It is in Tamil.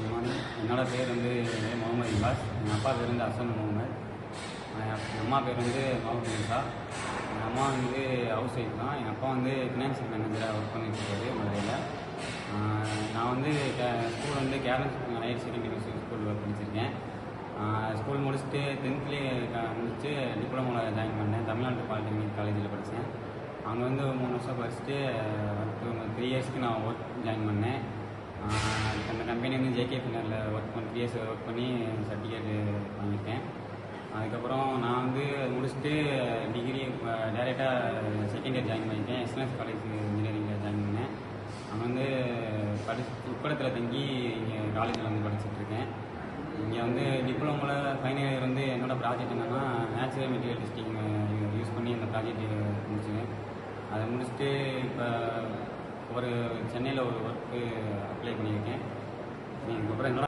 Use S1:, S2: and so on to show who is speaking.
S1: என்னோடய பேர் வந்து முகமது இபாஸ். எங்கள் அப்பா பேர் வந்து அசன் முகமது. எங்கள் அம்மா பேர் வந்து மஹமூத் நிசா. எங்கள் அம்மா வந்து ஹவுஸ் ஒய்ஃப் தான். எங்கள் அப்பா வந்து ஃபினான்ஷியல் மேனேஜராக ஒர்க் பண்ணிட்டுருக்காரு மதுரையில். நான் வந்து ஸ்கூல் வந்து கேரளா ஹையர் செகண்டரி ஸ்கூலில் படிச்சிருக்கேன். ஸ்கூல் முடிச்சுட்டு 10th முடிச்சுட்டு டிப்ளமோவில் ஜாயின் பண்ணேன். தமிழ்நாடு பாலிடெக்னிக் காலேஜில் படித்தேன். அங்கே வந்து 3 வருஷம் படிச்சுட்டு 3 இயர்ஸ்க்கு நான் ஒர்க் ஜாயின் பண்ணேன். அந்த கம்பெனி வந்து ஜேகே ஃபினரில் 3 இயர்ஸ் ஒர்க் பண்ணி சர்டிஃபிகேட் வாங்கியிருக்கேன். அதுக்கப்புறம் நான் வந்து முடிச்சுட்டு டிகிரி டைரெக்டாக செகண்ட் இயர் ஜாயின் பண்ணியிருக்கேன். எஸ்என்எஸ் காலேஜ் இன்ஜினியரிங்கில் ஜாயின் பண்ணேன். அங்கே வந்து உப்படத்தில் தங்கி இங்கே காலேஜில் வந்து படிச்சுட்ருக்கேன். இங்கே வந்து டிப்ளமோவில் ஃபைனல் இயர் வந்து என்னோடய ப்ராஜெக்ட் என்னென்னா நேச்சுரல் மெட்டீரியல் டெஸ்டிங் யூஸ் பண்ணி அந்த ப்ராஜெக்ட் முடிச்சுவேன். அதை முடிச்சுட்டு இப்போ சென்னையில் ஒரு ஒர்க்கு அப்ளை பண்ணியிருக்கேன். இதுக்கப்புறம் என்னோட